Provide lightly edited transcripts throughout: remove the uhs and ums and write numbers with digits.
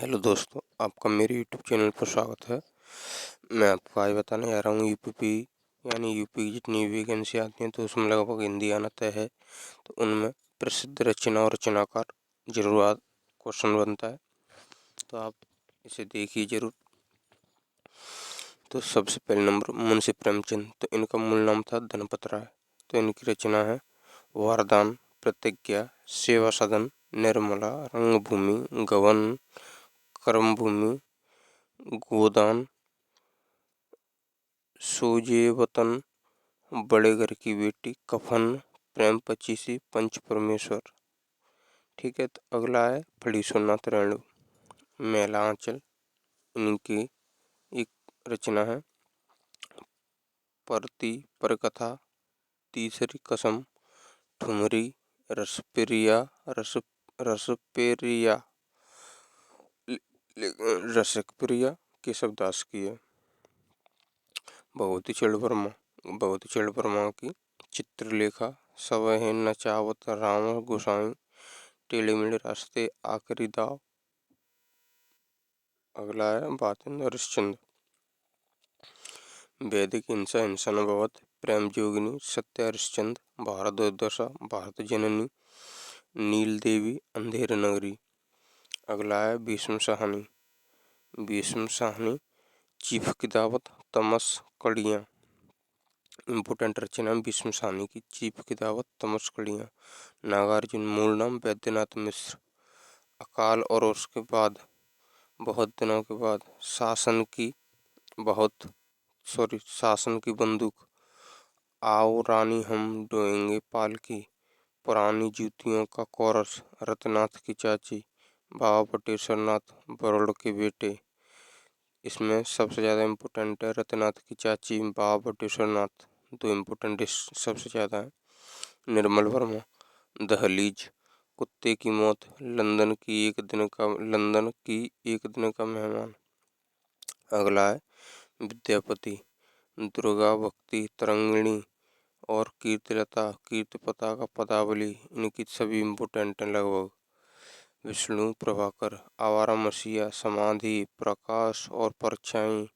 Hello दोस्तों, आपका मेरे यूट्यूब चैनल पर स्वागत है। मैं आपको आज बताने जा रहा हूँ यूपीपी यानी यूपी की जितनी भी वैकेंसी आती हैं तो उसमें लगभग हिंदी आना तय है। तो उनमें प्रसिद्ध रचना और रचनाकार जरूर क्वेश्चन बनता है, तो आप इसे देखिए जरूर। तो सबसे पहले नंबर मुंशी प्रेमचंद। तो इनका मूल नाम था धनपत राय। तो इनकी रचना है वारदान, प्रतिज्ञा, सेवा सदन, निर्मला, रंगभूमि, गवन, कर्मभूमि, गोदान, सोजे वतन, बड़े घर की बेटी, कफन, प्रेम पचीसी, पंच परमेश्वर। ठीक है, तो अगला है फड़ी सोमनाथ रेणु, मेला आंचल। इनकी एक रचना है परती, परकथा, तीसरी कसम, ठुमरी, रसपेरिया, रस रसपेरिया रसकप्रिया केशवदास की है। भगवती चरण वर्मा, भगवती चरण वर्मा की चित्रलेखा, सवह नचावत राम गोसाई, टेढ़े मेढ़े रास्ते, आखिरी दाव। अगला है बातेंद्र हरिश्चंद्र, वैदिक हिंसा हिंसा न भवत, प्रेम जोगिनी, सत्य हरिश्चंद्र, भारत दुर्दशा, भारत जननी, नील देवी, अंधेर नगरी। अगला है भीष्म साहनी, भीष्म साहनी, चीफ की दावत, तमस, कड़ियाँ। इम्पोर्टेंट रचना भीष्म साहनी की चीफ की दावत, तमस, कड़ियाँ। नागार्जुन, मूल नाम वैद्यनाथ मिश्र। अकाल और उसके बाद, बहुत दिनों के बाद, शासन की शासन की बंदूक, आओ रानी हम ढोएंगे पालकी, पुरानी जूतियों का कोरस, रतनाथ की चाची, बाबा बटेश्वर नाथ बरोड़ के बेटे। इसमें सबसे ज़्यादा इम्पोर्टेंट है रतनाथ की चाची, बाबा बटेश्वर नाथ, दो इम्पोर्टेंट सबसे ज़्यादा है। निर्मल वर्मा, दहलीज, कुत्ते की मौत, लंदन की एक दिन का मेहमान। अगला है विद्यापति, दुर्गा भक्ति, तरंगिणी और कीर्तिलता, कीर्तिपता का पदावली। इनकी सभी इम्पोर्टेंट हैं लगभग। विष्णु प्रभाकर, आवारा मसीहा, समाधि, प्रकाश और परछाई,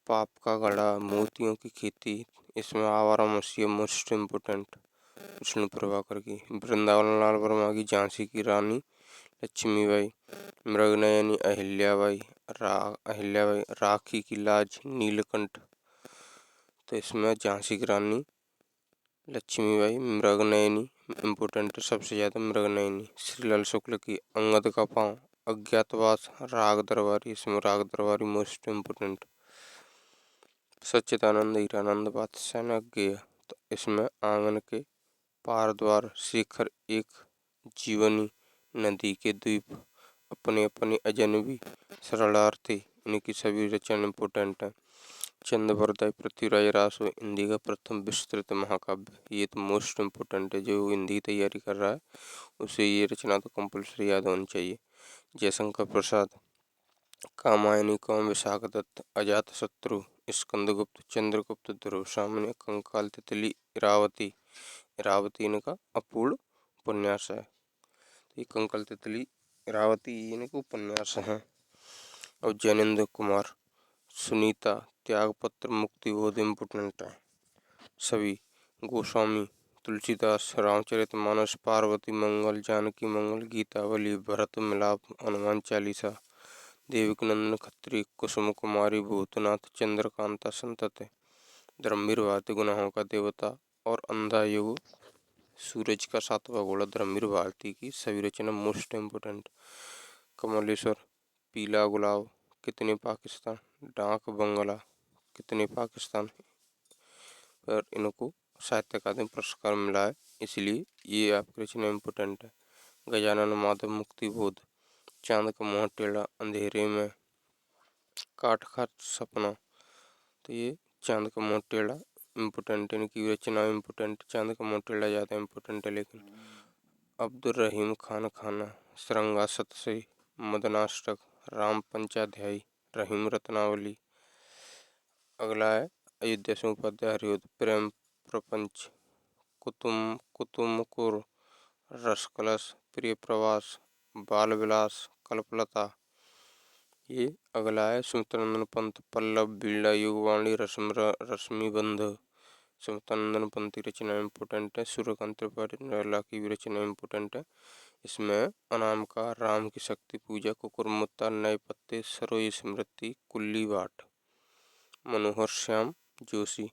पाप का घड़ा, मोतियों की खेती। इसमें आवारा मसीहा मोस्ट इम्पोर्टेंट विष्णु प्रभाकर की। वृंदावन लाल वर्मा की झांसी की रानी लक्ष्मीबाई, मृगनयनी अहिल्याबाई, राखी की लाज, नीलकंठ। तो इसमें झांसी की रानी लक्ष्मीबाई, मृगनयनी इम्पोर्टेंट सबसे ज़्यादा मृगनयनी। श्रीलाल शुक्ल की अंगद का पाँव, अज्ञातवास, राग दरबारी। इसमें राग दरबारी मोस्ट इम्पोर्टेंट। सच्चिदानंद हीरानंद बादशाह ने गया। तो इसमें आंगन के पार द्वार, शिखर, एक जीवनी, नदी के द्वीप, अपने अपने अजनबी, सरलार्थी। इनकी सभी रचना इम्पोर्टेंट है। चंद्रवरदाई पृथ्वीराज रासो, हिंदी का प्रथम विस्तृत महाकाव्य। ये तो मोस्ट इम्पोर्टेंट है, जो हिंदी तैयारी कर रहा है उसे ये रचना तो कंपल्सरी याद होनी चाहिए। जयशंकर प्रसाद, कामायनी कौम, विशाख दत्त, अजात शत्रु, स्कंदगुप्त, चंद्रगुप्त, ध्रुव सामने, कंकाल तितली, इरावती। इरावती इनका अपूर्ण उपन्यास है। ये कंकाल तितली, इरावती इनके उपन्यास हैं। और जैनेन्द्र कुमार, सुनीता, त्यागपत्र, मुक्तिबोध इम्पोर्टेंट है सभी। गोस्वामी, तुलसीदास, रामचरितमानस, पार्वती मंगल, जानकी मंगल, गीतावली, भरत मिलाप, हनुमान चालीसा। देवकीनंदन खत्री, कुसुम कुमारी, भूतनाथ, चंद्रकांता संतति, धर्मवीर भारती, गुनाहों का देवता और अंधा युग, सूरज का सातवां घोड़ा। धर्मवीर भारती की सभी रचना मोस्ट इम्पोर्टेंट। कमलेश्वर, पीला गुलाब, कितने पाकिस्तान, डाक बंगला, कितने पाकिस्तान। पर इनको साहित्य अकादमी पुरस्कार मिला है, इसलिए ये आपकी रचना इम्पोर्टेंट है। गजानन माधव, मुक्तिबोध, चांद का मुंह टेढ़ा, अंधेरे में, काट खाट सपना। तो ये चांद का मुंह टेढ़ा इम्पोर्टेंट, इनकी रचना इम्पोर्टेंट। चांद का मुंह टेढ़ा ज़्यादा इम्पोर्टेंट है। लेकिन अब्दुल रहीम खान खाना, सरंगा सतसी, मदनाष्टक, राम पंचाध्यायी, रहीम रत्नावली। अगला है अयोध्या सिंह उपाध्याय, हरिओद, प्रेम प्रपंच, कुतुमकुर, रसकलश, प्रिय प्रवास, बाल विलास, कल्पलता। ये अगला है सुमित्रानंदन पंत, पल्लव, बीड़ा, युगवाणी, रश्मि बंध। सुमित्रानंदन पंत की रचना इम्पोर्टेंट है। सूर्यकांत त्रिपाठी निराला की भी रचना इम्पोर्टेंट है। इसमें अनामिका, राम की शक्ति पूजा, कुकुरमुत्ता, नए पत्ते, सरोई स्मृति, कुल्ली बाट। मनोहर श्याम जोशी,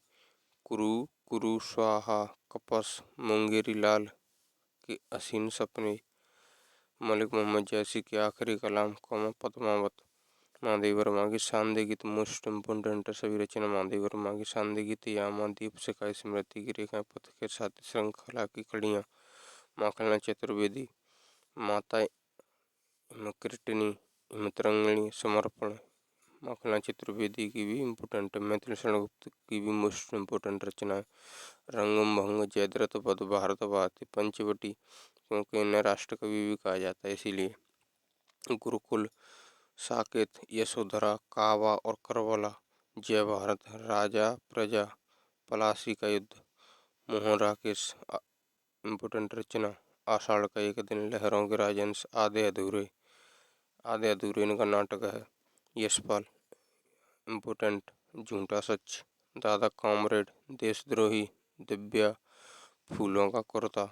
कुरु कुरु स्वाहा, कपस, मुंगेरी लाल के असीन सपने, मलिक मोहम्मद जैसी की आखिरी कलाम, पद्मावत। महादेव वर्मा की शांति गीत मोस्ट इम्पोर्टेंट है। सभी रचना महादेव वर्मा की शांति गीत, यामा, दीपशिखा, स्मृति की रेखा, पथ के साथ, श्रृंखला की कड़ियाँ, माखनलाल चतुर्वेदी, माता हिमकृतिनी, हिमतरंगिणी, समर्पण। माखनलाल चतुर्वेदी की भी इम्पोर्टेंट है। मैथिली शरण गुप्त की भी मोस्ट इम्पोर्टेंट रचना है। रंगम भंग, जयद्रथ पद, भारत भारती, पंचवटी, क्योंकि इन्हें राष्ट्र कवि भी कहा जाता है इसीलिए। गुरुकुल, साकेत, यशोधरा, कावा और करबला, जय भारत, राजा प्रजा, पलासी का युद्ध, मोहन राकेश इम्पोर्टेंट रचना। आषाढ़ का एक दिन, लहरों के राजहंस, आधे अधूरे इनका नाटक है। यशपाल इम्पोर्टेंट, झूठा सच, दादा कॉमरेड, देशद्रोही, दिव्या, फूलों का कुर्ता।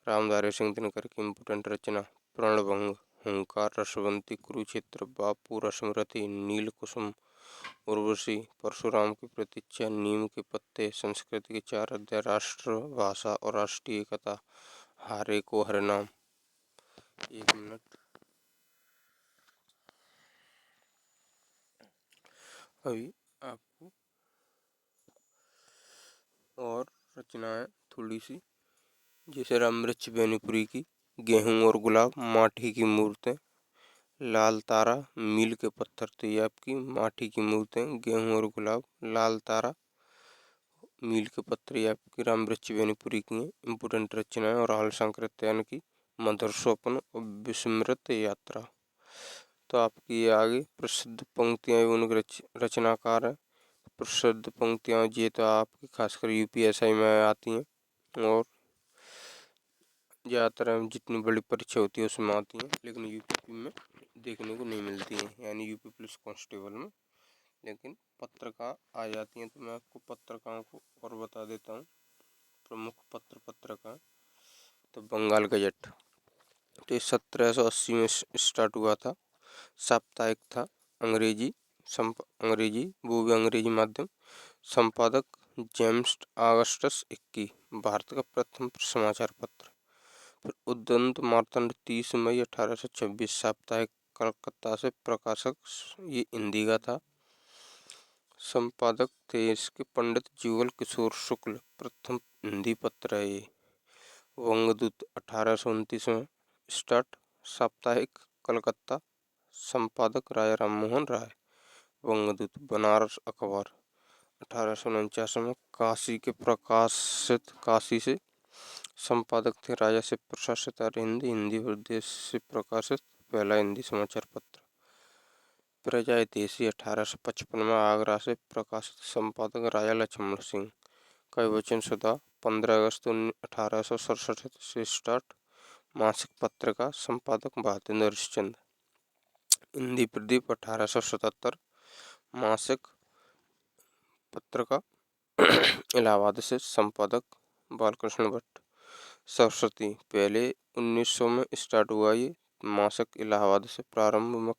रामधारी सिंह दिनकर की इम्पोर्टेंट रचना, प्रणभंग, हुंकार, रसवंती, कुरुक्षेत्र, बापू, स्मृति, नील कुसुम, उर्वशी, परशुराम की प्रतीक्षा, नीम के पत्ते, संस्कृत के 4 अध्याय, राष्ट्र भाषा और राष्ट्रीय एकता, हारे को हरिनाम। 1 मिनट। अभी आपको और रचनाएं थोड़ी सी, जैसे रामवृक्ष बेनीपुरी की, गेहूं और गुलाब, माटी की मूर्तें, लाल तारा, मील के पत्थर, तो ये आपकी माटी की मूर्तें, गेहूं और गुलाब, लाल तारा, मील के पत्थर, ये आपकी रामवृक्ष बेनीपुरी की इम्पोर्टेंट रचनाएं। और हाल संकृत्यान की, मधुर स्वप्न और विस्मृत यात्रा। तो आपकी ये आगे प्रसिद्ध पंक्तियां उनके रचनाकार है। प्रसिद्ध पंक्तियां ये तो आपकी खासकर यूपीएसआई में आती हैं और ज़्यादातर जितनी बड़ी परीक्षा होती है उसमें आती हैं, लेकिन यूपी में देखने को नहीं मिलती हैं, यानी यूपी पुलिस कांस्टेबल में। लेकिन पत्रिका आ जाती हैं, तो मैं आपको पत्रिकाओं को और बता देता हूँ। प्रमुख पत्रिका, तो बंगाल गजट, तो ये 1780 में स्टार्ट हुआ था। साप्ताहिक था, अंग्रेजी वो भी अंग्रेजी माध्यम। संपादक जेम्स ऑगस्टस इक्की, भारत का प्रथम समाचार पत्र। फिर उद्यंत मार्तंड 30 मई 1826, साप्ताहिक, कलकत्ता से, प्रकाशक ये हिंदी का था। संपादक थे इसके पंडित जुगल किशोर शुक्ल, प्रथम हिंदी पत्र है ये। वंगदूत 1829 में स्टार्ट, साप्ताहिक, कलकत्ता, संपादक राजा राममोहन राय। वंगदूत बनारस अखबार 1849 में काशी के प्रकाशित, काशी से, संपादक थे राजा से प्रशासित हिंदी, हिंदी प्रदेश से प्रकाशित पहला हिंदी समाचार पत्र। प्रजा हितैषी 1855 में आगरा से प्रकाशित, संपादक राजा लक्ष्मण सिंह। कविवचन सुधा 15 अगस्त 1867 से स्टार्ट, मासिक पत्रिका, संपादक भातेंद्र हरिश्चंद्र। हिंदी प्रदीप 1877, मासिक पत्रिका, इलाहाबाद से, संपादक बालकृष्ण भट्ट। सरस्वती पहले 1900 में स्टार्ट हुआ ये मासिक, इलाहाबाद से, प्रारंभ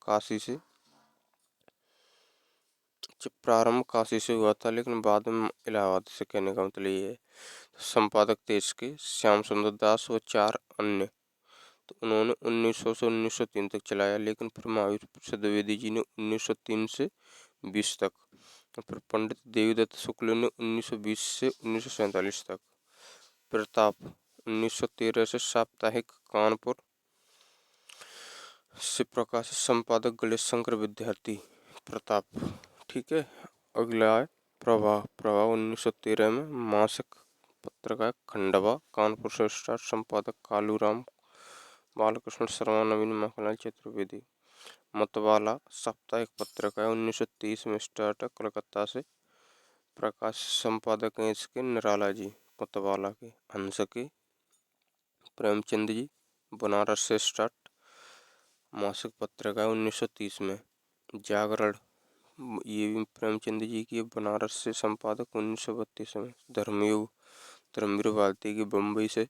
काशी से हुआ था, लेकिन बाद में इलाहाबाद से, कहने का मतलब ये है। संपादक थे इसके श्याम सुंदर दास व 4 अन्य। तो उन्होंने 1900 से 1903 तक चलाया, लेकिन फिर महावीर प्रसाद द्विवेदी जी ने 1903 से 20 तक, फिर पंडित देवीदत्त शुक्ल ने 1920 से 1947 तक। प्रताप 1913 से, साप्ताहिक, कानपुर से प्रकाशित, संपादक गणेश शंकर विद्यार्थी। प्रताप, ठीक है। अगला है प्रभा 1913 में, मासिक पत्रिका, खंडवा, कानपुर से स्टार्ट, संपादक कालूराम बालकृष्ण शर्मा, नवीन माखनलाल चतुर्वेदी। मतवाला साप्ताहिक पत्रिका है, 1923 में स्टार्ट है, कलकत्ता से, प्रकाश, संपादक हैं इसके निराला जी मतवाला के। हंस के प्रेमचंद जी, बनारस से स्टार्ट, मासिक पत्रिका है, 1930 में। जागरण, ये भी प्रेमचंद जी की है। बनारस से संपादक 1932 में। धर्मयुग, धर्मवीर भारती की बम्बई से।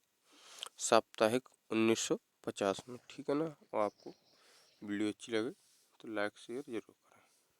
साप्ताहिक 1950 में। ठीक है ना। और आपको वीडियो अच्छी लगे तो लाइक शेयर जरूर।